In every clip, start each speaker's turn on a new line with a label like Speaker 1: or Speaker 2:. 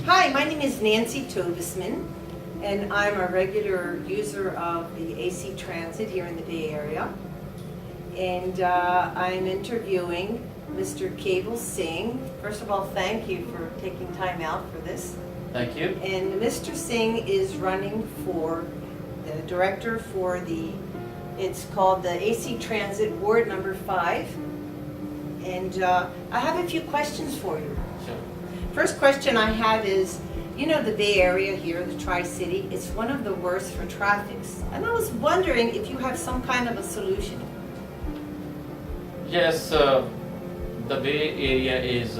Speaker 1: Hi, my name is Nancy Tovisman, and I'm a regular user of the AC Transit here in the Bay Area. And I'm interviewing Mr. Kewal Singh. First of all, thank you for taking time out for this.
Speaker 2: Thank you.
Speaker 1: And Mr. Singh is running for the director for it's called the AC Transit Ward number 5. And I have a few questions for you.
Speaker 2: Sure.
Speaker 1: First question I have is, you know, the Bay Area here, the Tri-City, it's one of the worst for traffic. And I was wondering if you have some kind of a solution.
Speaker 2: Yes, the Bay Area is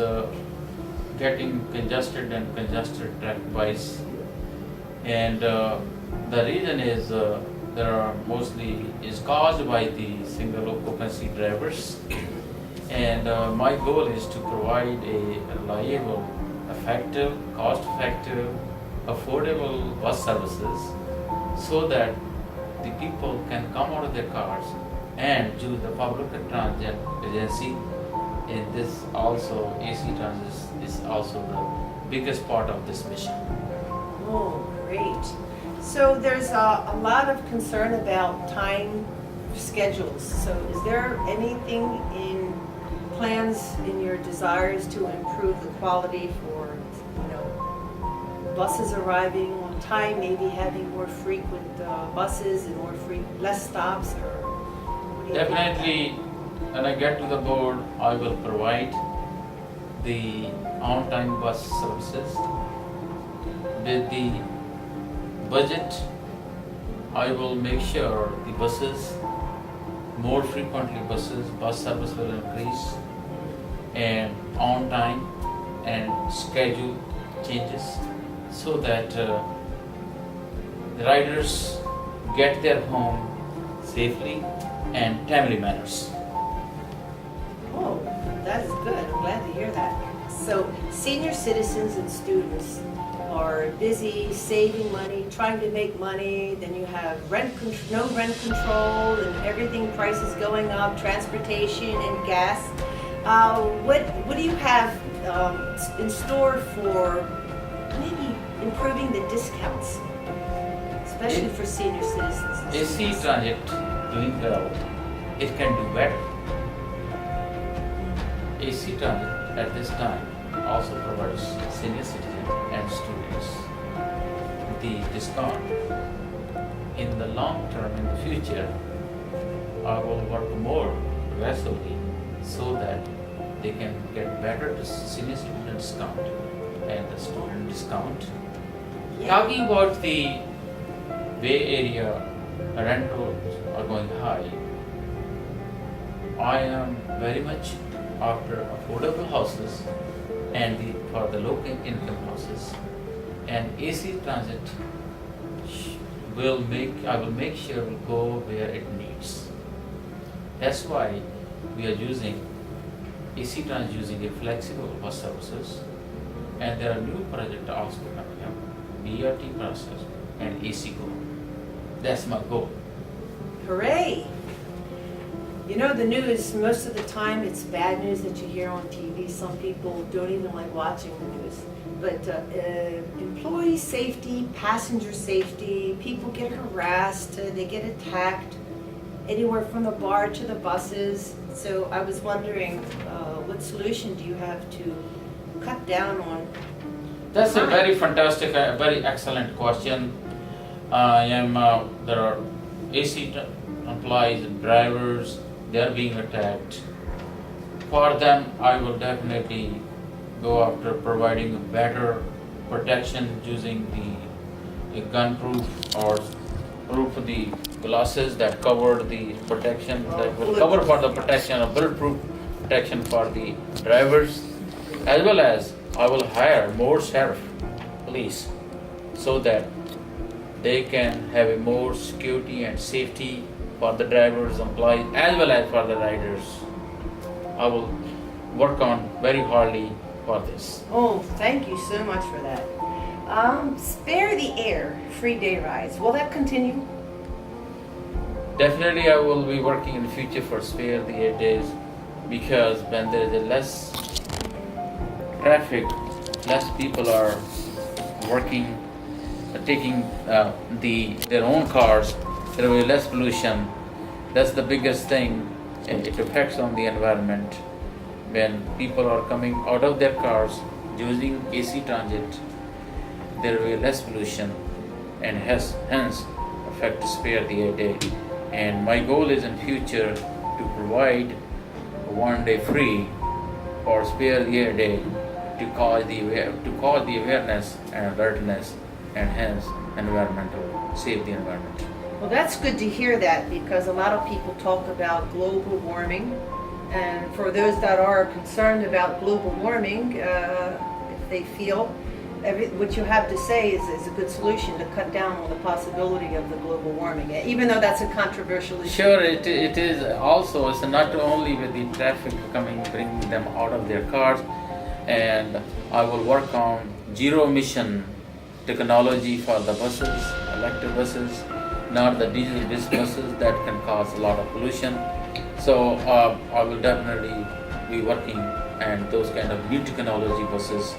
Speaker 2: getting congested and congested traffic-wise, and the reason is there are mostly is caused by the single occupancy drivers. And my goal is to provide a reliable, effective, cost-effective, affordable bus services so that the people can come out of their cars and use the public transit agency. And this also, AC Transit is also the biggest part of this mission.
Speaker 1: Oh, great. So there's a lot of concern about time schedules. So is there anything in plans in your desires to improve the quality for, you know, buses arriving on time, maybe having more frequent buses and less stops, or what do you think about that?
Speaker 2: Definitely, when I get to the board, I will provide the on-time bus services. With the budget, I will make sure the buses, more frequently bus service will increase, and on time and schedule changes so that the riders get their home safely and timely manners.
Speaker 1: Oh, that is good. I'm glad to hear that. So senior citizens and students are busy saving money, trying to make money. Then you have no rent control, and everything prices going up, transportation and gas. What do you have in store for maybe improving the discounts, especially for senior citizens? and
Speaker 2: AC
Speaker 1: students?
Speaker 2: Transit doing well, it can do better. AC Transit at this time also provides senior citizens and students the discount. In the long term, in the future, I will work more aggressively so that they can get better senior student discount and the student discount.
Speaker 1: Yeah.
Speaker 2: Talking about the Bay Area rentals are going high, I am very much after affordable houses and for the low income houses, and AC Transit I will make sure will go where it needs. That's why we are using AC Transit using a flexible bus services, and there are new projects also coming up, BRT process and AC Go. That's my goal.
Speaker 1: Hooray! You know, the news, most of the time it's bad news that you hear on TV. Some people don't even like watching the news. But employee safety, passenger safety, people get harassed, they get attacked, anywhere from the bar to the buses. So I was wondering, what solution do you have to cut down on?
Speaker 2: That's a
Speaker 1: crime?
Speaker 2: very fantastic, very excellent question. There are AC employees and drivers, they are being attacked. For them, I will definitely go after providing better protection using the gun-proof or proof of the glasses that cover the protection, that will cover for the protection of bulletproof protection for the drivers, as well as I will hire more sheriff police so that they can have a more security and safety for the drivers, employees, as well as for the riders. I will work on very hardly for this.
Speaker 1: Oh, thank you so much for that. Spare the air, free day rides. Will that continue?
Speaker 2: Definitely I will be working in the future for spare the 8 days, because when there is a less traffic less people are working, taking their own cars, there will be less pollution. That's the biggest thing. It affects on the environment. When people are coming out of their cars using AC transit, there will be less pollution and hence affect spare the air day. And my goal is in future to provide one day free or spare the air day to cause the awareness and alertness and hence save the environment.
Speaker 1: Well, that's good to hear that, because a lot of people talk about global warming, and for those that are concerned about global warming, if they feel what you have to say is a good solution to cut down on the possibility of the global warming, even though that's a controversial issue.
Speaker 2: Sure, it is also. It's not only with the traffic bringing them out of their cars, and I will work on zero emission technology for the buses, electric buses, not the diesel-based buses that can cause a lot of pollution. So I will definitely be working and those kind of new technology buses,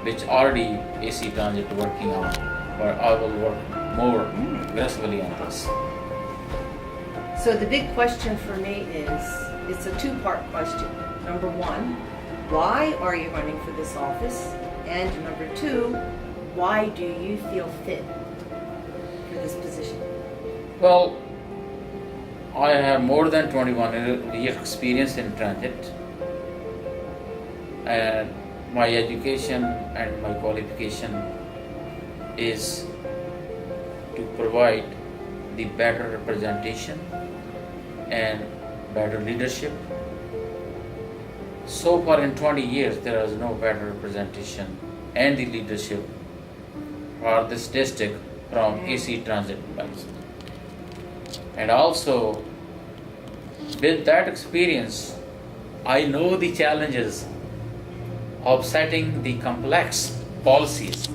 Speaker 2: which already AC Transit working on, but I will work more aggressively on this.
Speaker 1: So the big question for me is, it's a two-part question. Number one, why are you running for this office? And number two, why do you feel fit for this position?
Speaker 2: Well, I have more than 21 years experience in transit, and my education and my qualification is to provide the better representation and better leadership. So far in 20 years, there is no better representation and the leadership for this district from AC Transit Bus. And also, with that experience, I know the challenges of setting the complex policies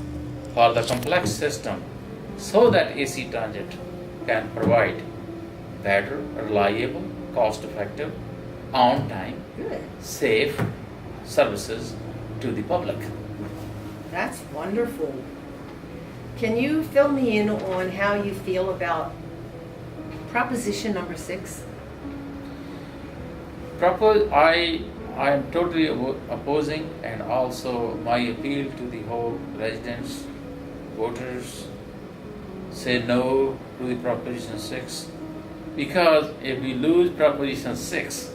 Speaker 2: for the complex system so that AC Transit can provide better, reliable, cost-effective, on-time,
Speaker 1: Good.
Speaker 2: safe services to the public.
Speaker 1: That's wonderful. Can you fill me in on how you feel about proposition number 6?
Speaker 2: I am totally opposing, and also my appeal to the whole residents, voters, say no to the Proposition 6, because if we lose Proposition 6,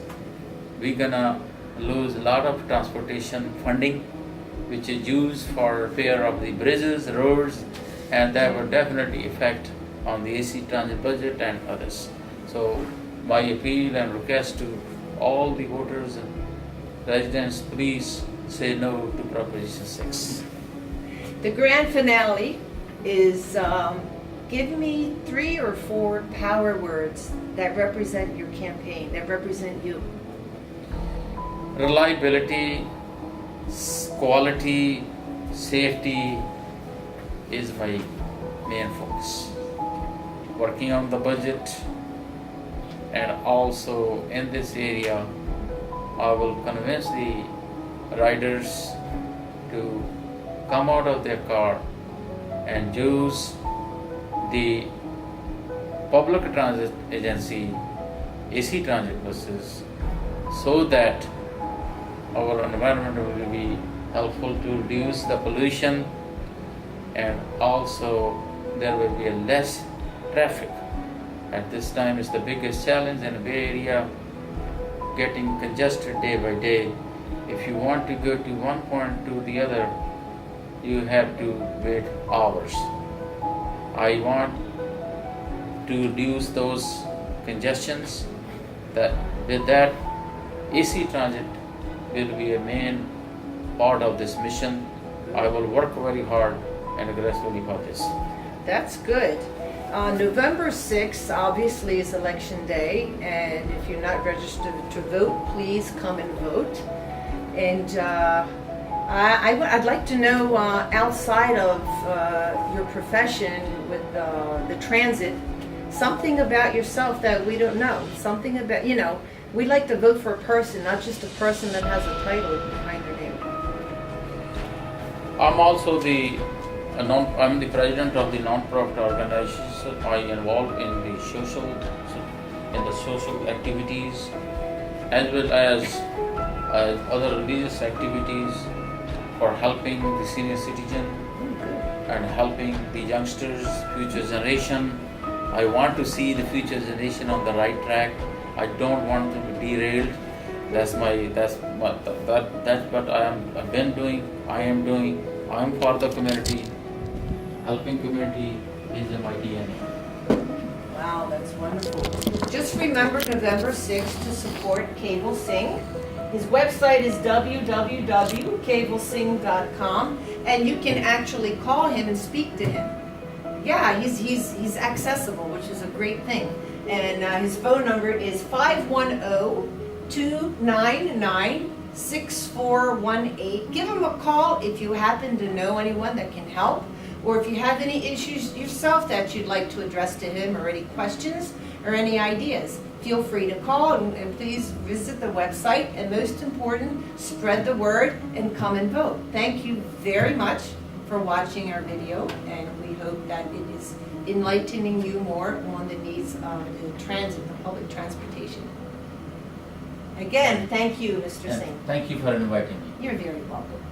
Speaker 2: we're gonna lose a lot of transportation funding, which is used for repair of the bridges, roads, and that will definitely affect on the AC Transit budget and others. So my appeal and request to all the voters and residents, please say no to Proposition 6.
Speaker 1: The grand finale is give me 3 or 4 power words that represent your campaign, that represent you.
Speaker 2: Reliability, quality, safety is my main focus. Working on the budget, and also in this area, I will convince the riders to come out of their car and use the public transit agency, AC Transit buses, so that our environment will be helpful to reduce the pollution, and also there will be a less traffic. At this time is the biggest challenge in the Bay Area, getting congested day by day. If you want to go to one point to the other, you have to wait hours. I want to reduce those congestions. With that, AC Transit will be a main part of this mission. I will work very hard and aggressively for this.
Speaker 1: That's good. November 6th obviously is election day, and if you're not registered to vote, please come and vote. And I'd like to know, outside of your profession with the transit, something about yourself that we don't know. Something about, we like to vote for a person, not just a person that has a title behind their name.
Speaker 2: I'm also I'm the president of the non-profit organization. I involved in the social activities as well as other religious activities for helping the senior citizen and helping the youngsters, future generation. I want to see the future generation on the right track. I don't want them to be derailed. That's what I've been doing. I am doing. I'm for the community. Helping community is in my DNA.
Speaker 1: Wow, that's wonderful. Just remember November 6th to support Kewal Singh. His website is www.kewalsingh.com, and you can actually call him and speak to him. Yeah, he's accessible, which is a great thing. And his phone number is 510-299-6418. Give him a call if you happen to know anyone that can help, or if you have any issues yourself that you'd like to address to him, or any questions or any ideas. Feel free to call, and please visit the website, and most important, spread the word and come and vote. Thank you very much for watching our video, and we hope that it is enlightening you more on the needs of the transit, the public transportation. Again, thank you, Mr. Singh.
Speaker 2: Thank you for inviting me.
Speaker 1: You're very welcome.